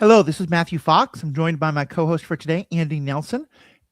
Hello, this is Matthew Fox. I'm joined by my co host for today, Andy Nelson.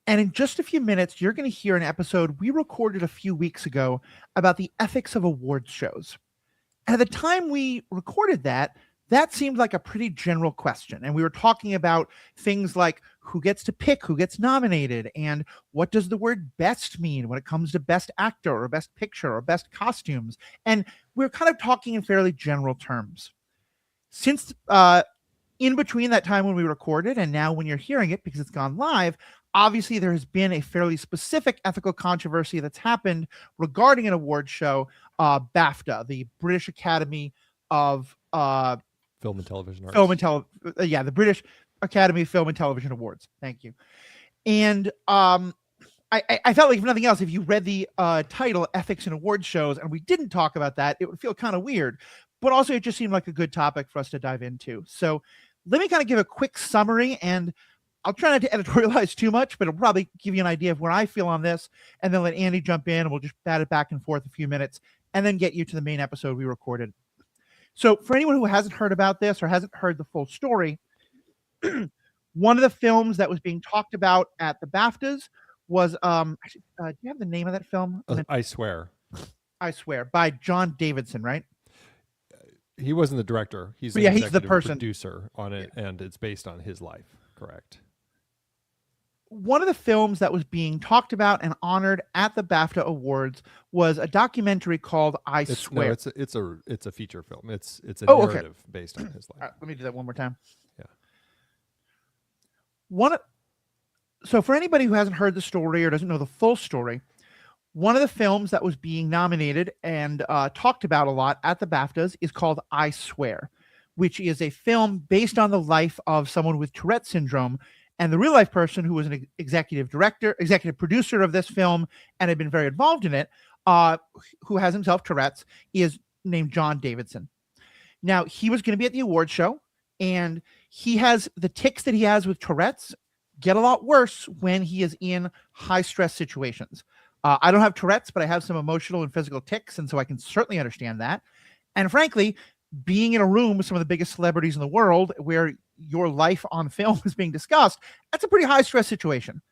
And in just a few minutes, you're going to hear an episode we recorded a few weeks ago about the ethics of awards shows. And at the time we recorded that, that seemed like a pretty general question. And we were talking about things like who gets to pick, who gets nominated, and what does the word best mean when it comes to best actor or best picture or best costumes. And we we're kind of talking in fairly general terms. Since in between that time when we recorded and now when you're hearing it because it's gone live, obviously there has been a fairly specific ethical controversy that's happened regarding an award show, BAFTA, the British Academy of Film and Television Arts. The British Academy of Film and Television Awards. Thank you. And I felt like, if nothing else, if you read the title, Ethics in Award Shows, and we didn't talk about that, it would feel kind of weird. But also, it just seemed like a good topic for us to dive into. So let me kind of give a quick summary, and I'll try not to editorialize too much, but it'll probably give you an idea of where I feel on this, and then let Andy jump in, and we'll just bat it back and forth a few minutes, and then get you to the main episode we recorded. So for anyone who hasn't heard about this or hasn't heard the full story, one of the films that was being talked about at the BAFTAs was, do you have the name of that film? I Swear. I Swear, by John Davidson, right? He wasn't the director. He's the person producer on it, and it's based on his life. Correct. One of the films that was being talked about and honored at the BAFTA Awards was a documentary called I Swear. No, it's a feature film. It's a narrative based on his life. Right, let me do that one more time. Yeah. So for anybody who hasn't heard the story or doesn't know the full story, one of the films that was being nominated and talked about a lot at the BAFTAs is called I Swear, which is a film based on the life of someone with Tourette syndrome. And the real life person who was an executive producer of this film and had been very involved in it, who has himself Tourette's, is named John Davidson. Now, he was going to be at the award show, and he has the tics that he has with Tourette's get a lot worse when he is in high stress situations. I don't have Tourette's, but I have some emotional and physical tics, and so I can certainly understand that. And frankly, being in a room with some of the biggest celebrities in the world where your life on film is being discussed, that's a pretty high stress situation.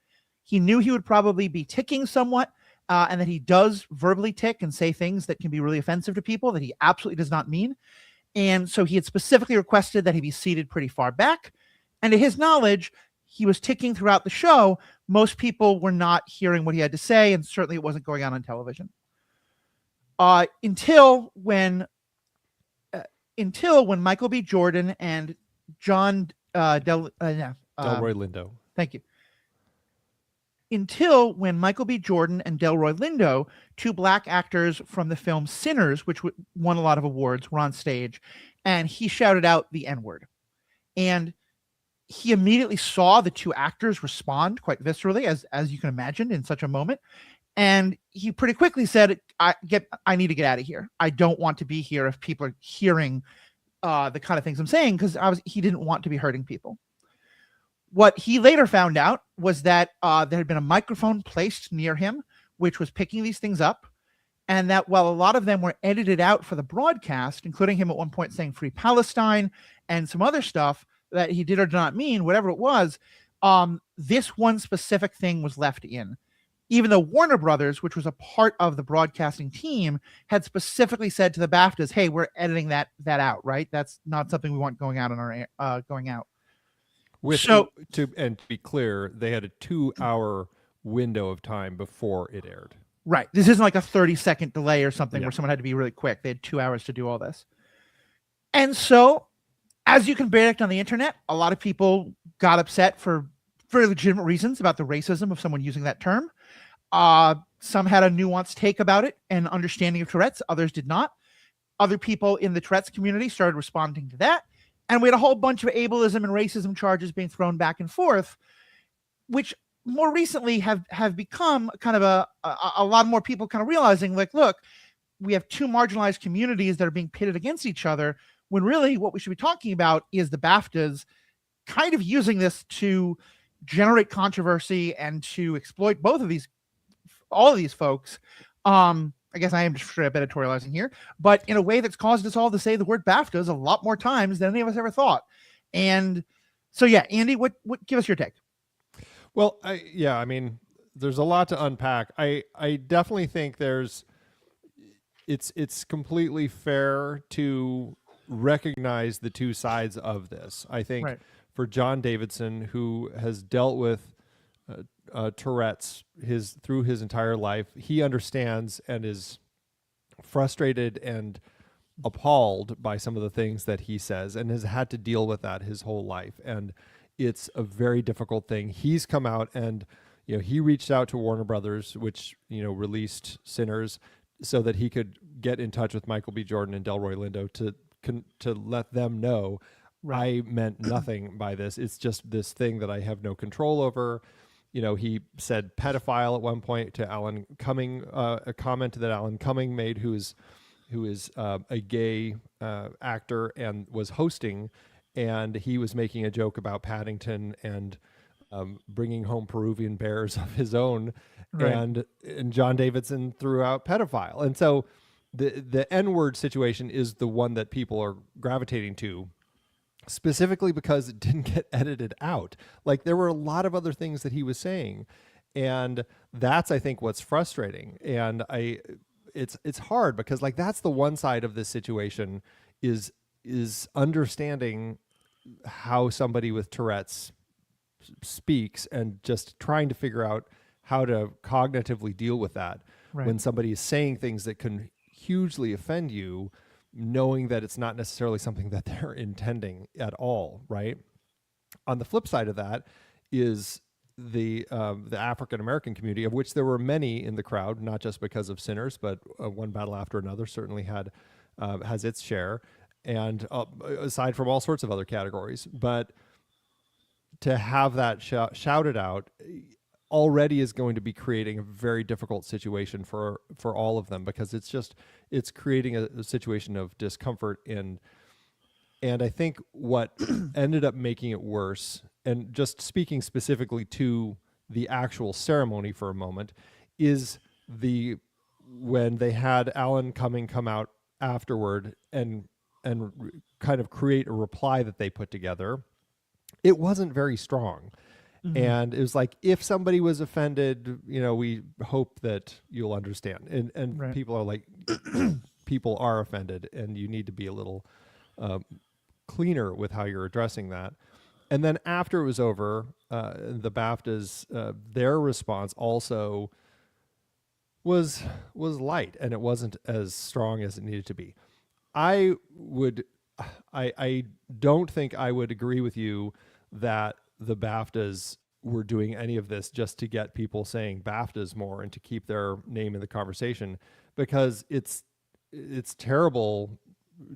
He knew he would probably be ticking somewhat, and that he does verbally tick and say things that can be really offensive to people that he absolutely does not mean. And so he had specifically requested that he be seated pretty far back. And to his knowledge, he was ticking throughout the show. Most people were not hearing what he had to say, and certainly it wasn't going on television. Until when Michael B. Jordan and John Delroy Lindo. Thank you. Until when Michael B. Jordan and Delroy Lindo, two black actors from the film Sinners, which won a lot of awards, were on stage, and he shouted out the N-word. And he immediately saw the two actors respond quite viscerally, as you can imagine in such a moment. And he pretty quickly said, I need to get out of here. I don't want to be here if people are hearing the kind of things I'm saying, because he didn't want to be hurting people. What he later found out was that there had been a microphone placed near him, which was picking these things up. And that while a lot of them were edited out for the broadcast, including him at one point saying Free Palestine and some other stuff that he did or did not mean, whatever it was, this one specific thing was left in. Even though Warner Brothers, which was a part of the broadcasting team, had specifically said to the BAFTAs, "Hey, we're editing that out, right? That's not something we want going out on our going out." To be clear, they had a 2-hour window of time before it aired. Right. This isn't like a 30-second delay or something where someone had to be really quick. They had 2 hours to do all this. And so, as you can predict on the internet, a lot of people got upset for very legitimate reasons about the racism of someone using that term. Some had a nuanced take about it and understanding of Tourette's. Others did not. Other people in the Tourette's community started responding to that. And we had a whole bunch of ableism and racism charges being thrown back and forth, which more recently have become kind of a lot more people kind of realizing, like, look, we have two marginalized communities that are being pitted against each other, when really what we should be talking about is the BAFTAs kind of using this to generate controversy and to exploit all of these folks. I guess I am just straight up editorializing here, but in a way that's caused us all to say the word BAFTAs a lot more times than any of us ever thought. And So yeah, Andy, what give us your take? Well, I mean, there's a lot to unpack. I definitely think it's completely fair to recognize the two sides of this. I think Right. for John Davidson, who has dealt with Tourette's through his entire life, he understands and is frustrated and appalled by some of the things that he says and has had to deal with that his whole life. And it's a very difficult thing. He's come out and, he reached out to Warner Brothers, which, released Sinners, so that he could get in touch with Michael B. Jordan and Delroy Lindo to let them know, Right. I meant nothing by this. It's just this thing that I have no control over. He said pedophile at one point to Alan Cumming, a comment that Alan Cumming made, who is a gay actor and was hosting, and he was making a joke about Paddington and bringing home Peruvian bears of his own, Right. and John Davidson threw out pedophile, and so the N-word situation is the one that people are gravitating to, specifically because it didn't get edited out. Like, there were a lot of other things that he was saying, and that's, I think, what's frustrating. And it's hard because, like, that's the one side of this situation is understanding how somebody with Tourette's speaks and just trying to figure out how to cognitively deal with that Right. when somebody is saying things that can hugely offend you, knowing that it's not necessarily something that they're intending at all, right? On the flip side of that is the African American community, of which there were many in the crowd, not just because of Sinners, but One Battle After Another certainly has its share, and aside from all sorts of other categories. But to have that shouted out already is going to be creating a very difficult situation for all of them, because it's creating a situation of discomfort. And I think what ended up making it worse, and just speaking specifically to the actual ceremony for a moment, is when they had Alan Cumming come out afterward and kind of create a reply that they put together. It wasn't very strong. Mhm. And it was like, if somebody was offended, we hope that you'll understand. And Right. people are like, people are offended, and you need to be a little cleaner with how you're addressing that. And then after it was over, the BAFTAs, their response also was light, and it wasn't as strong as it needed to be. I don't think I would agree with you that the BAFTAs were doing any of this just to get people saying BAFTAs more and to keep their name in the conversation, because it's terrible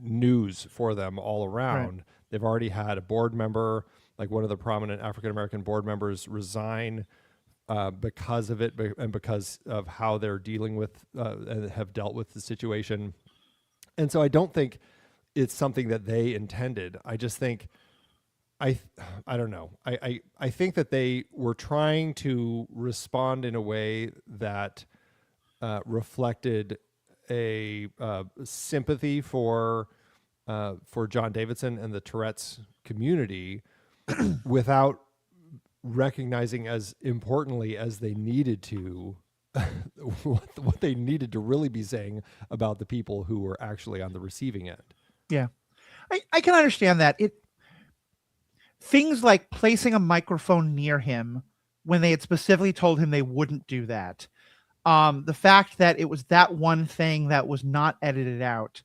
news for them all around. Right. They've already had a board member, like one of the prominent African American board members, resign because of it, and because of how they're dealing with and have dealt with the situation. And so I don't think it's something that they intended. I just think I don't know. I think that they were trying to respond in a way that reflected a sympathy for John Davidson and the Tourette's community, without recognizing as importantly as they needed to what they needed to really be saying about the people who were actually on the receiving end. Yeah. I can understand that. Things like placing a microphone near him when they had specifically told him they wouldn't do that. The fact that it was that one thing that was not edited out.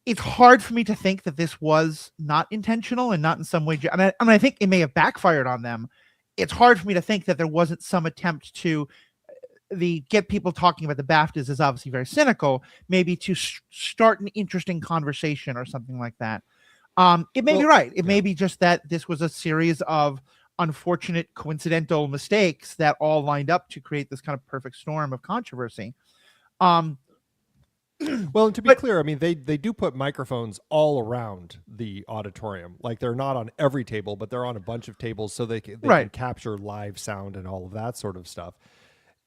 It's hard for me to think that this was not intentional and not in some way. And I think it may have backfired on them. It's hard for me to think that there wasn't some attempt to get people talking about the BAFTAs is obviously very cynical, maybe to start an interesting conversation or something like that. It may be right. It may be just that this was a series of unfortunate coincidental mistakes that all lined up to create this kind of perfect storm of controversy. Well, and to be clear, I mean, they do put microphones all around the auditorium. Like, they're not on every table, but they're on a bunch of tables, so they can capture live sound and all of that sort of stuff.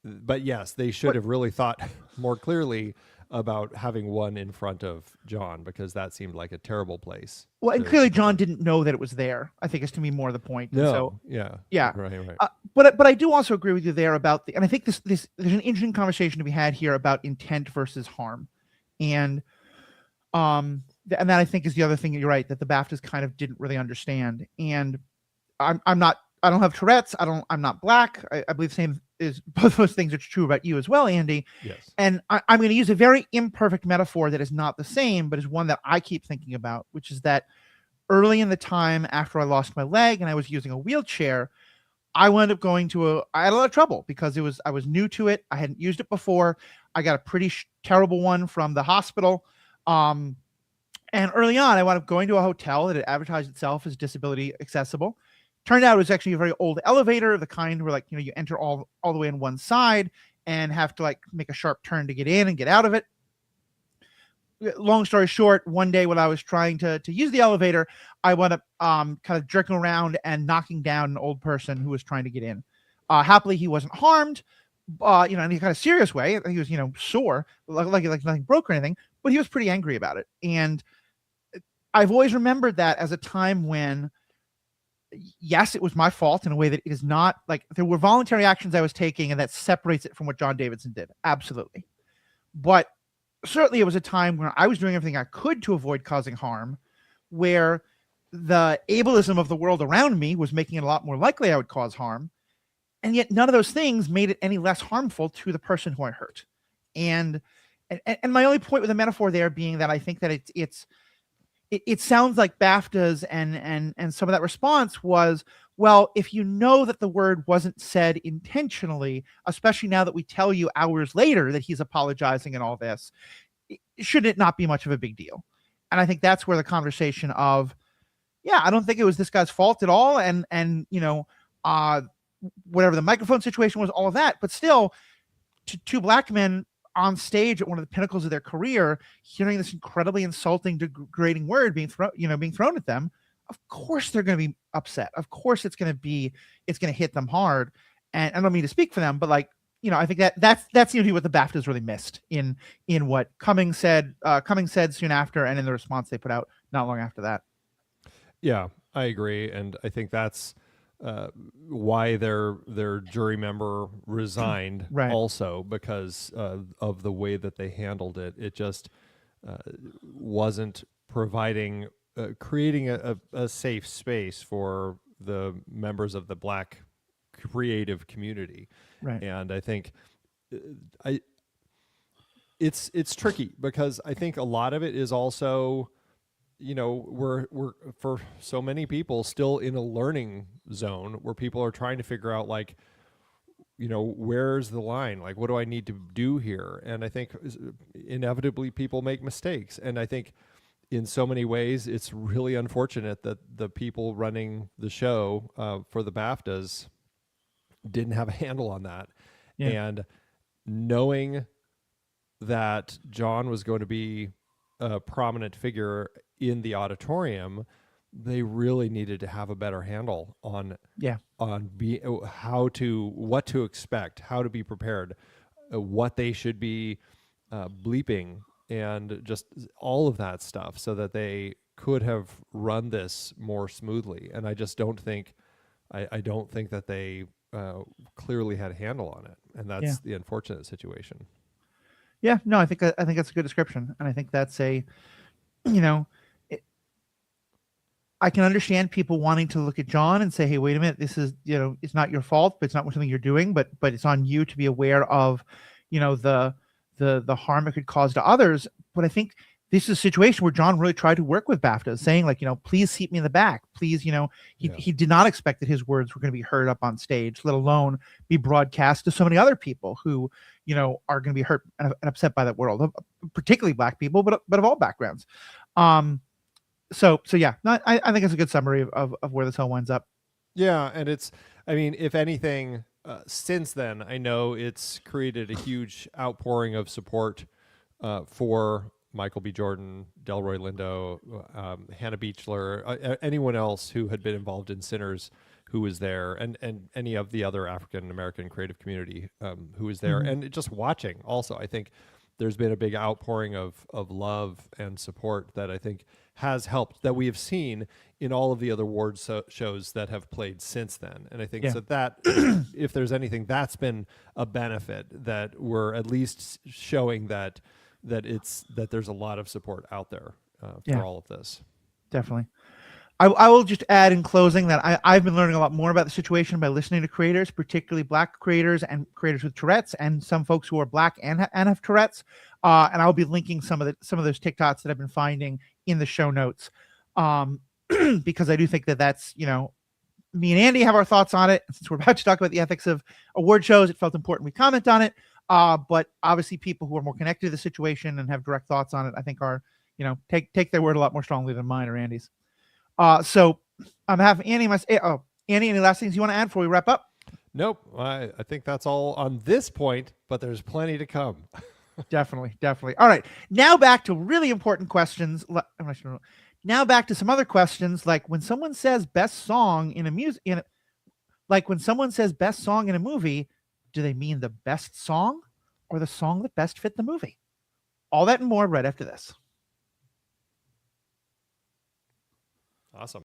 But yes, they should have really thought more clearly about having one in front of John, because that seemed like a terrible place. Well, and to clearly put John one. didn't know that it was there. I think is to me more the point. And so No, yeah, yeah, right. but I do also agree with you there about and I think this there's an interesting conversation to be had here about intent versus harm, and and that I think is the other thing. You're right that the BAFTAs kind of didn't really understand, and I'm not. I don't have Tourette's. I'm not black. I believe the same is both those things are true about you as well, Andy. Yes. And I'm going to use a very imperfect metaphor that is not the same, but is one that I keep thinking about, which is that early in the time after I lost my leg and I was using a wheelchair, I wound up going to I had a lot of trouble because I was new to it. I hadn't used it before. I got a pretty terrible one from the hospital. Um, and early on, I wound up going to a hotel that had advertised itself as disability accessible. Turned out it was actually a very old elevator, the kind where like, you enter all the way on one side and have to like make a sharp turn to get in and get out of it. Long story short, one day when I was trying to use the elevator, I wound up kind of jerking around and knocking down an old person who was trying to get in. Happily, he wasn't harmed, in any kind of serious way. He was, sore, like nothing broke or anything, but he was pretty angry about it. And I've always remembered that as a time when, yes, it was my fault in a way that it is not like there were voluntary actions I was taking, and that separates it from what John Davidson did. Absolutely. But certainly it was a time where I was doing everything I could to avoid causing harm, where the ableism of the world around me was making it a lot more likely I would cause harm. And yet none of those things made it any less harmful to the person who I hurt. And my only point with the metaphor there being that I think that it sounds like BAFTAs and some of that response was, well, if you know that the word wasn't said intentionally, especially now that we tell you hours later that he's apologizing and all this, should it not be much of a big deal? And I think that's where the conversation of, yeah, I don't think it was this guy's fault at all. And whatever the microphone situation was, all of that, but still two black men on stage at one of the pinnacles of their career, hearing this incredibly insulting, degrading word being thrown at them, of course they're going to be upset. Of course it's going to hit them hard. And I don't mean to speak for them, but I think that's what the BAFTAs really missed in what Cummings said soon after, and in the response they put out not long after that. Yeah, I agree, and I think that's why their jury member resigned, right. Also because of the way that they handled it. It just wasn't creating a safe space for the members of the black creative community. Right. And I think it's tricky because I think a lot of it is also, we're for so many people still in a learning zone where people are trying to figure out like, where's the line? Like, what do I need to do here? And I think inevitably people make mistakes. And I think in so many ways, it's really unfortunate that the people running the show for the BAFTAs didn't have a handle on that. Yeah. And knowing that John was going to be a prominent figure in the auditorium, they really needed to have a better handle on what to expect, how to be prepared, what they should be bleeping, and just all of that stuff, so that they could have run this more smoothly. And I just don't think, I don't think that they clearly had a handle on it, and that's the unfortunate situation. Yeah, no, I think that's a good description, and I think that's I can understand people wanting to look at John and say, "Hey, wait a minute, this is it's not your fault, but it's not something you're doing, but it's on you to be aware of, the harm it could cause to others." But I think this is a situation where John really tried to work with BAFTA, saying like, please seat me in the back, please. He did not expect that his words were going to be heard up on stage, let alone be broadcast to so many other people who are going to be hurt and upset by that world, particularly black people, but of all backgrounds. So yeah, I think it's a good summary of where this all winds up. Yeah, and if anything, since then, I know it's created a huge outpouring of support for Michael B. Jordan, Delroy Lindo, Hannah Beachler, anyone else who had been involved in Sinners who was there, and any of the other African American creative community who was there, and just watching. Also, I think there's been a big outpouring of love and support that I think has helped, that we have seen in all of the other awards shows that have played since then. And I think Yeah. so that if there's anything, that's been a benefit, that we're at least showing that there's a lot of support out there for Yeah. all of this. Definitely. I will just add in closing that I've been learning a lot more about the situation by listening to creators, particularly Black creators and creators with Tourette's, and some folks who are Black and have Tourette's. And I'll be linking some of those TikToks that I've been finding in the show notes, because I do think that that's, you know, me and Andy have our thoughts on it. Since we're about to talk about the ethics of award shows, it felt important we comment on it. But obviously, people who are more connected to the situation and have direct thoughts on it, I think are, you know, take their word a lot more strongly than mine or Andy's. So I'm having Andy. Andy, any last things you want to add before we wrap up? Nope. I think that's all on this point, but there's plenty to come. Definitely. All right. Now back to really important questions. I'm not sure. Now back to some other questions, like when someone says best song in a when someone says best song in a movie, do they mean the best song or the song that best fit the movie? All that and more right after this. Awesome.